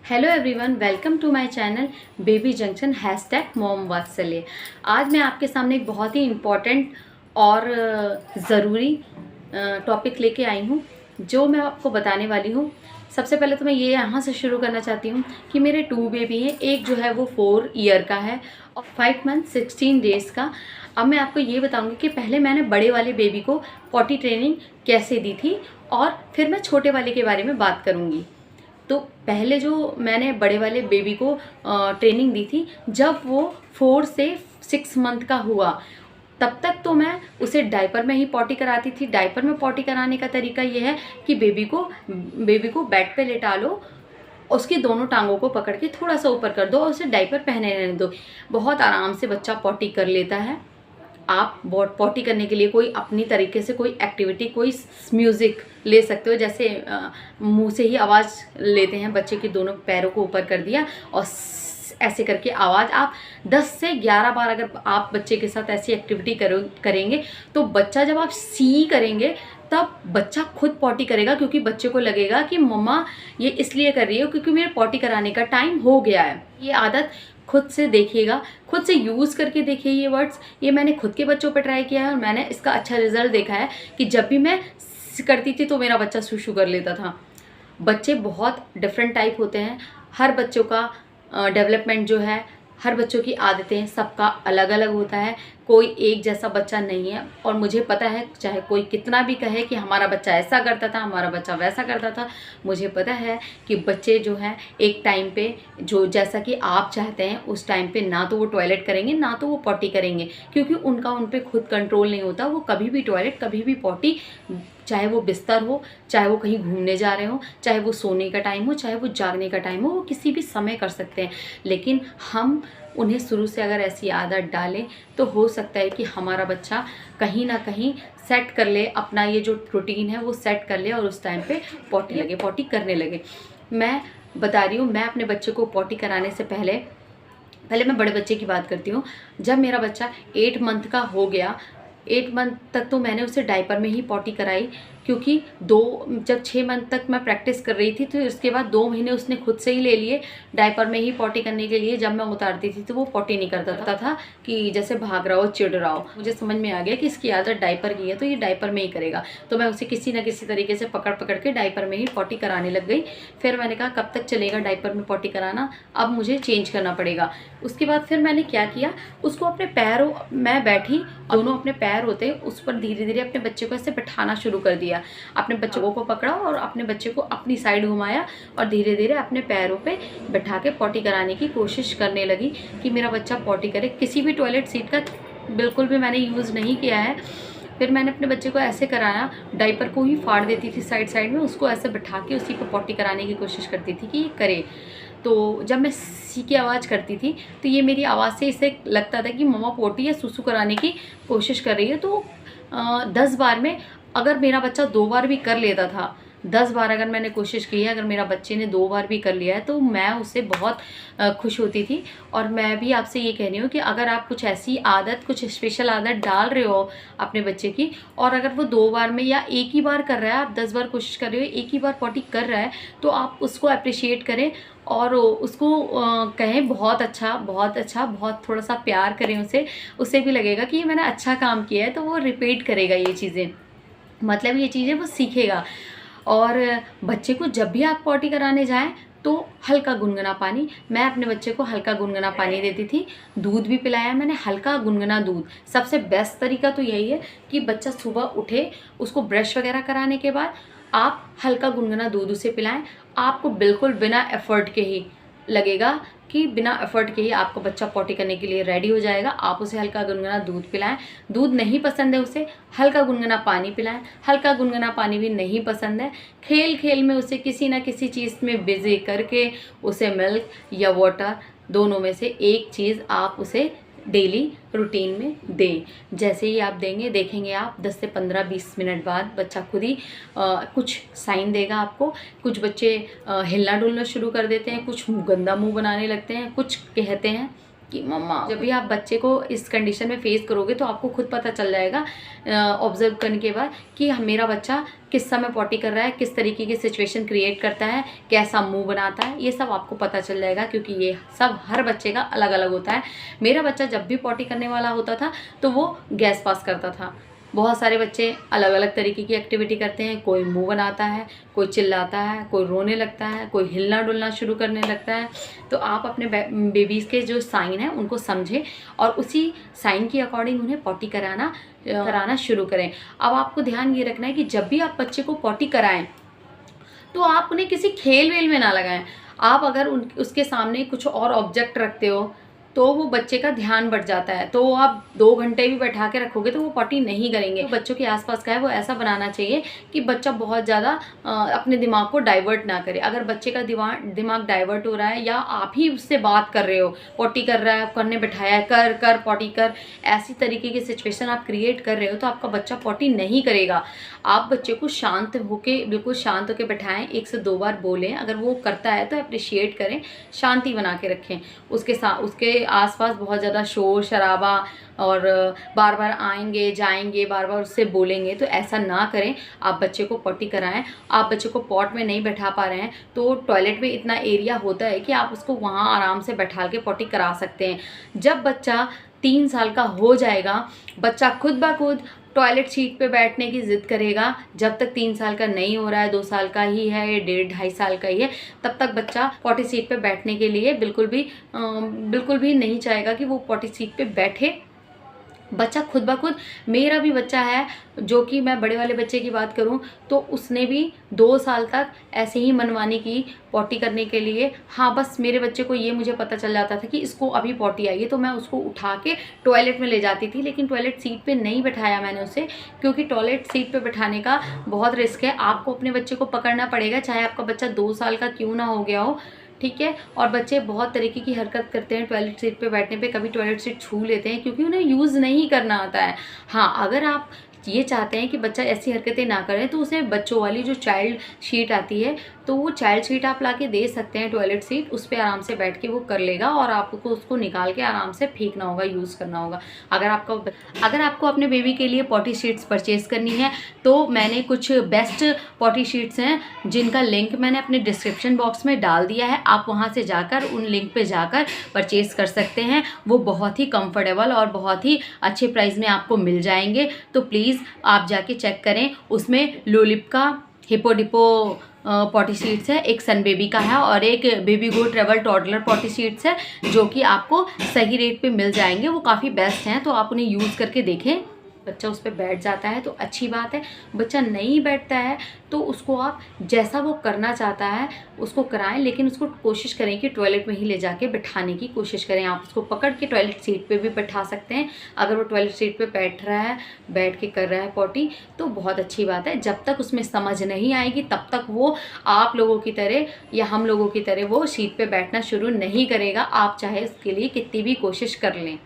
Hello everyone, welcome to my channel Baby Junction #mom Vatsalya. आज मैं आपके सामने एक बहुत ही इम्पॉर्टेंट और ज़रूरी टॉपिक लेके आई हूँ जो मैं आपको बताने वाली हूँ। सबसे पहले तो मैं ये यहाँ से शुरू करना चाहती हूँ कि मेरे 2 बेबी हैं। एक जो है वो 4 ईयर का है और 5 मंथ 16 डेज़ का। अब मैं आपको ये बताऊँगी कि पहले मैंने बड़े वाले बेबी को पॉटी ट्रेनिंग कैसे दी थी और फिर मैं छोटे वाले के बारे में बात करूँगी। तो पहले जो मैंने बड़े वाले बेबी को ट्रेनिंग दी थी, जब वो 4 से 6 मंथ का हुआ, तब तक तो मैं उसे डायपर में ही पॉटी कराती थी। डायपर में पॉटी कराने का तरीका ये है कि बेबी को बेड पे लेटा लो, उसकी दोनों टांगों को पकड़ के थोड़ा सा ऊपर कर दो और उसे डायपर पहने रहने दो। बहुत आराम से बच्चा पॉटी कर लेता है। आप पॉटी करने के लिए कोई अपनी तरीके से कोई एक्टिविटी, कोई म्यूज़िक ले सकते हो। जैसे मुंह से ही आवाज़ लेते हैं, बच्चे के दोनों पैरों को ऊपर कर दिया और ऐसे करके आवाज़ आप 10 से 11 बार अगर आप बच्चे के साथ ऐसी एक्टिविटी करेंगे तो बच्चा, जब आप सी करेंगे तब बच्चा खुद पॉटी करेगा, क्योंकि बच्चे को लगेगा कि मम्मा ये इसलिए कर रही है क्योंकि मेरे पॉटी कराने का टाइम हो गया है। ये आदत खुद से देखिएगा, खुद से यूज़ करके देखिए ये वर्ड्स। ये मैंने खुद के बच्चों पर ट्राई किया है और मैंने इसका अच्छा रिजल्ट देखा है कि जब भी मैं करती थी तो मेरा बच्चा सुसु कर लेता था। बच्चे बहुत डिफरेंट टाइप होते हैं। हर बच्चों का डेवलपमेंट जो है, हर बच्चों की आदतें सबका अलग अलग होता है। कोई एक जैसा बच्चा नहीं है। और मुझे पता है, चाहे कोई कितना भी कहे कि हमारा बच्चा ऐसा करता था, हमारा बच्चा वैसा करता था, मुझे पता है कि बच्चे जो हैं एक टाइम पे, जो जैसा कि आप चाहते हैं उस टाइम पे, ना तो वो टॉयलेट करेंगे ना तो वो पॉटी करेंगे, क्योंकि उनका उन पे खुद कंट्रोल नहीं होता। वो कभी भी टॉयलेट, कभी भी पॉटी, चाहे वो बिस्तर हो, चाहे वो कहीं घूमने जा रहे हो, चाहे वो सोने का टाइम हो, चाहे वो जागने का टाइम हो, वो किसी भी समय कर सकते हैं। लेकिन हम उन्हें शुरू से अगर ऐसी आदत डालें तो हो सकता है कि हमारा बच्चा कहीं ना कहीं सेट कर ले, अपना ये जो रूटीन है वो सेट कर ले और उस टाइम पे पॉटी करने लगे। मैं बता रही हूँ, मैं अपने बच्चे को पॉटी कराने से पहले मैं बड़े बच्चे की बात करती हूँ। जब मेरा बच्चा 8 मंथ का हो गया, 8 मंथ तक तो मैंने उसे डायपर में ही पॉटी कराई, क्योंकि जब 6 मंथ तक मैं प्रैक्टिस कर रही थी तो उसके बाद 2 महीने उसने खुद से ही ले लिए डायपर में ही पॉटी करने के लिए। जब मैं उतारती थी तो वो पॉटी नहीं करता था कि जैसे भाग रहा हो, चिढ़ रहा हो। मुझे समझ में आ गया कि इसकी आदत डायपर की है तो ये डायपर में ही करेगा, तो मैं उसे किसी न किसी तरीके से पकड़ के डायपर में ही पॉटी कराने लग गई। फिर मैंने कहा कब तक चलेगा डायपर में पॉटी कराना, अब मुझे चेंज करना पड़ेगा। उसके बाद फिर मैंने क्या किया, उसको अपने पैरों, मैं बैठी, दोनों अपने पैर होते उस पर धीरे धीरे अपने बच्चे को ऐसे बैठाना शुरू कर दिया। अपने बच्चों को पकड़ा और अपने बच्चे को अपनी साइड घुमाया और धीरे धीरे अपने पैरों पे बैठा के पॉटी कराने की कोशिश करने लगी कि मेरा बच्चा पॉटी करे। किसी भी टॉयलेट सीट का बिल्कुल भी मैंने यूज़ नहीं किया है। फिर मैंने अपने बच्चे को ऐसे कराया, डायपर को ही फाड़ देती थी साइड में, उसको ऐसे बैठा के उसी पर पॉटी कराने की कोशिश करती थी कि ये करे। तो जब मैं सी की आवाज़ करती थी तो ये मेरी आवाज़ से इसे लगता था कि मम्मा पोटी या सुसु कराने की कोशिश कर रही है। तो 10 बार में अगर मेरा बच्चा 2 बार भी कर लेता था, 10 बार अगर मैंने कोशिश की है, अगर मेरा बच्चे ने 2 बार भी कर लिया है तो मैं उससे बहुत खुश होती थी। और मैं भी आपसे ये कह रही हूँ कि अगर आप कुछ ऐसी आदत, कुछ स्पेशल आदत डाल रहे हो अपने बच्चे की, और अगर वो 2 बार में या एक ही बार कर रहा है, आप 10 बार कोशिश कर रहे हो, एक ही बार पॉटी कर रहा है, तो आप उसको अप्रिशिएट करें और उसको कहें बहुत अच्छा, बहुत अच्छा, बहुत थोड़ा सा प्यार करें उसे भी लगेगा कि ये मैंने अच्छा काम किया है, तो वो रिपीट करेगा ये चीज़ें, मतलब ये चीज़ें वो सीखेगा। और बच्चे को जब भी आप पॉटी कराने जाएं तो हल्का गुनगुना पानी, मैं अपने बच्चे को हल्का गुनगुना पानी देती थी। दूध भी पिलाया मैंने, हल्का गुनगुना दूध। सबसे बेस्ट तरीका तो यही है कि बच्चा सुबह उठे, उसको ब्रश वगैरह कराने के बाद आप हल्का गुनगुना दूध उसे पिलाएं। आपको बिल्कुल बिना एफर्ट के ही लगेगा कि बिना एफर्ट के ही आपका बच्चा पॉटी करने के लिए रेडी हो जाएगा। आप उसे हल्का गुनगुना दूध पिलाएं। दूध नहीं पसंद है उसे, हल्का गुनगुना पानी पिलाएं। हल्का गुनगुना पानी भी नहीं पसंद है, खेल खेल में उसे किसी ना किसी चीज़ में बिजी करके उसे मिल्क या वाटर, दोनों में से एक चीज़ आप उसे डेली रूटीन में दें। जैसे ही आप देंगे, देखेंगे आप 10 से 15-20 मिनट बाद बच्चा खुद ही कुछ साइन देगा आपको। कुछ बच्चे हिलना डुलना शुरू कर देते हैं, कुछ गंदा मुंह बनाने लगते हैं, कुछ कहते हैं, कि मम्मा, जब भी आप बच्चे को इस कंडीशन में फेस करोगे तो आपको खुद पता चल जाएगा ऑब्जर्व करने के बाद कि मेरा बच्चा किस समय पॉटी कर रहा है, किस तरीके की सिचुएशन क्रिएट करता है, कैसा मुंह बनाता है, ये सब आपको पता चल जाएगा, क्योंकि ये सब हर बच्चे का अलग अलग होता है। मेरा बच्चा जब भी पॉटी करने वाला होता था तो वो गैस पास करता था। बहुत सारे बच्चे अलग अलग तरीके की एक्टिविटी करते हैं, कोई मुंह बनाता है, कोई चिल्लाता है, कोई रोने लगता है, कोई हिलना डुलना शुरू करने लगता है। तो आप अपने बेबीज़ के जो साइन हैं उनको समझें और उसी साइन के अकॉर्डिंग उन्हें पॉटी कराना शुरू करें। अब आपको ध्यान ये रखना है कि जब भी आप बच्चे को पॉटी कराएं तो आप उन्हें किसी खेल वेल में ना लगाएं। आप अगर उसके सामने कुछ और ऑब्जेक्ट रखते हो तो वो बच्चे का ध्यान बढ़ जाता है, तो आप 2 घंटे भी बैठा के रखोगे तो वो पॉटी नहीं करेंगे। तो बच्चों के आसपास का है वो ऐसा बनाना चाहिए कि बच्चा बहुत ज़्यादा अपने दिमाग को डाइवर्ट ना करे। अगर बच्चे का दिमाग डाइवर्ट हो रहा है या आप ही उससे बात कर रहे हो, पॉटी कर रहा है, करने बैठाया है, कर पॉटी कर, ऐसी तरीके की सिचुएशन आप क्रिएट कर रहे हो तो आपका बच्चा पॉटी नहीं करेगा। आप बच्चे को बिल्कुल शांत होकर बैठाएं, 1 से 2 बार बोलें, अगर वो करता है तो अप्रिशिएट करें, शांति बना के रखें। उसके आसपास बहुत ज़्यादा शोर शराबा और बार बार आएंगे जाएंगे, बार बार उससे बोलेंगे, तो ऐसा ना करें। आप बच्चे को पॉटी कराएं। आप बच्चे को पॉट में नहीं बैठा पा रहे हैं तो टॉयलेट में इतना एरिया होता है कि आप उसको वहाँ आराम से बैठा के पॉटी करा सकते हैं। जब बच्चा 3 साल का हो जाएगा, बच्चा खुद ब खुद टॉयलेट सीट पे बैठने की ज़िद करेगा। जब तक 3 साल का नहीं हो रहा है, 2 साल का ही है, 1.5-2.5 साल का ही है, तब तक बच्चा पॉटी सीट पे बैठने के लिए बिल्कुल भी नहीं चाहेगा कि वो पॉटी सीट पे बैठे। बच्चा खुद ब खुद, मेरा भी बच्चा है जो कि मैं बड़े वाले बच्चे की बात करूं तो उसने भी 2 साल तक ऐसे ही मनमानी की पॉटी करने के लिए। हाँ, बस मेरे बच्चे को ये मुझे पता चल जाता था कि इसको अभी पॉटी आई है तो मैं उसको उठा के टॉयलेट में ले जाती थी, लेकिन टॉयलेट सीट पे नहीं बैठाया मैंने उसे, क्योंकि टॉयलेट सीट पे बैठाने का बहुत रिस्क है। आपको अपने बच्चे को पकड़ना पड़ेगा, चाहे आपका बच्चा 2 साल का क्यों ना हो गया हो, ठीक है। और बच्चे बहुत तरीके की हरकत करते हैं टॉयलेट सीट पे बैठने पे, कभी टॉयलेट सीट छू लेते हैं क्योंकि उन्हें यूज़ नहीं करना आता है। हाँ, अगर आप ये चाहते हैं कि बच्चा ऐसी हरकतें ना करे तो उसे बच्चों वाली जो चाइल्ड शीट आती है तो वो चाइल्ड शीट आप ला के दे सकते हैं, टॉयलेट सीट, उस पर आराम से बैठ के वो कर लेगा और आपको उसको निकाल के आराम से फेंकना होगा, यूज़ करना होगा। अगर आपको अपने बेबी के लिए पॉटी शीट्स परचेज़ करनी है तो मैंने कुछ बेस्ट पॉटी शीट्स हैं जिनका लिंक मैंने अपने डिस्क्रिप्शन बॉक्स में डाल दिया है। आप वहाँ से जाकर उन लिंक पे जाकर परचेज़ कर सकते हैं। वो बहुत ही कंफर्टेबल और बहुत ही अच्छे प्राइस में आपको मिल जाएंगे, तो प्लीज़ आप जाके चेक करें। उसमें लोलिप का हिप्पो डिपो पॉटी शीट्स है, एक सन बेबी का है और एक बेबी गो ट्रेवल टॉडलर पॉटी शीट्स है, जो कि आपको सही रेट पे मिल जाएंगे। वो काफ़ी बेस्ट हैं, तो आप उन्हें यूज़ करके देखें। बच्चा उस पर बैठ जाता है तो अच्छी बात है, बच्चा नहीं बैठता है तो उसको आप जैसा वो करना चाहता है उसको कराएं, लेकिन उसको कोशिश करें कि टॉयलेट में ही ले जाके बिठाने की कोशिश करें। आप उसको पकड़ के टॉयलेट सीट पे भी बैठा सकते हैं। अगर वो टॉयलेट सीट पे बैठ रहा है, बैठ के कर रहा है पॉटी, तो बहुत अच्छी बात है। जब तक उसमें समझ नहीं आएगी तब तक वो आप लोगों की तरह या हम लोगों की तरह वो सीट पे बैठना शुरू नहीं करेगा, आप चाहे उसके लिए कितनी भी कोशिश कर लें।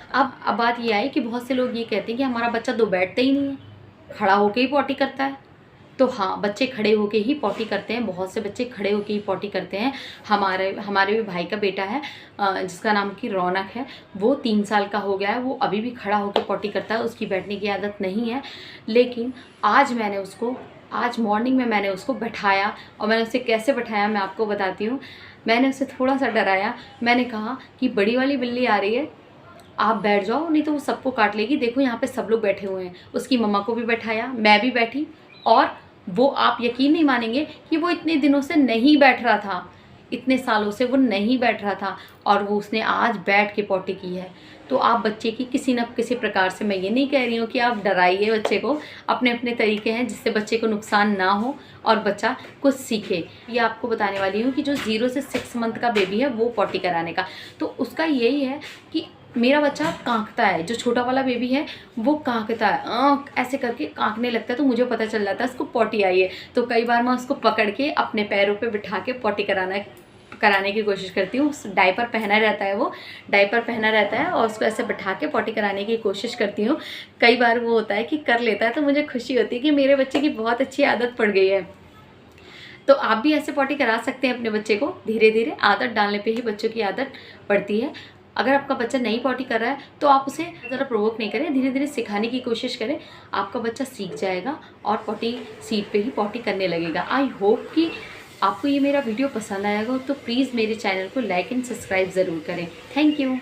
अब बात ये आई कि बहुत से लोग ये कहते हैं कि हमारा बच्चा तो बैठता ही नहीं है, खड़ा होके ही पॉटी करता है। तो हाँ, बच्चे खड़े होके ही पॉटी करते हैं, बहुत से बच्चे खड़े होके ही पॉटी करते हैं। हमारे भी भाई का बेटा है जिसका नाम की रौनक है, वो 3 साल का हो गया है, वो अभी भी खड़ा होकर पॉटी करता है, उसकी बैठने की आदत नहीं है। लेकिन आज मॉर्निंग में मैंने उसको बैठाया, और मैंने उसे कैसे बैठाया मैं आपको बताती हूँ। मैंने उसे थोड़ा सा डराया, मैंने कहा कि बड़ी वाली बिल्ली आ रही है, आप बैठ जाओ नहीं तो वो सबको काट लेगी, देखो यहाँ पे सब लोग बैठे हुए हैं। उसकी मम्मा को भी बैठाया, मैं भी बैठी, और वो, आप यकीन नहीं मानेंगे कि वो इतने दिनों से नहीं बैठ रहा था, इतने सालों से वो नहीं बैठ रहा था, और वो उसने आज बैठ के पॉटी की है। तो आप बच्चे की किसी न किसी प्रकार से, मैं ये नहीं कह रही हूँ कि आप डराइए बच्चे को, अपने अपने तरीके हैं जिससे बच्चे को नुकसान ना हो और बच्चा कुछ सीखे। ये आपको बताने वाली हूँ कि जो 0 से 6 मंथ का बेबी है वो पॉटी कराने का, तो उसका यही है कि मेरा बच्चा कांकता है, जो छोटा वाला बेबी है वो कांकता है, ऐसे करके कांकने लगता है, तो मुझे पता चल जाता है उसको पॉटी आई है। तो कई बार मैं उसको पकड़ के अपने पैरों पे बिठा के पॉटी कराने की कोशिश करती हूँ। डायपर पहना रहता है और उसको ऐसे बिठा के पॉटी कराने की कोशिश करती हूँ। कई बार वो होता है कि कर लेता है, तो मुझे खुशी होती है कि मेरे बच्चे की बहुत अच्छी आदत पड़ गई है। तो आप भी ऐसे पॉटी करा सकते हैं अपने बच्चे को। धीरे धीरे आदत डालने पे ही बच्चों की आदत पड़ती है। अगर आपका बच्चा नहीं पॉटी कर रहा है तो आप उसे ज़रा प्रोवोक नहीं करें, धीरे धीरे सिखाने की कोशिश करें। आपका बच्चा सीख जाएगा और पॉटी सीट पे ही पॉटी करने लगेगा। आई होप कि आपको ये मेरा वीडियो पसंद आएगा, तो प्लीज़ मेरे चैनल को लाइक एंड सब्सक्राइब ज़रूर करें। Thank you.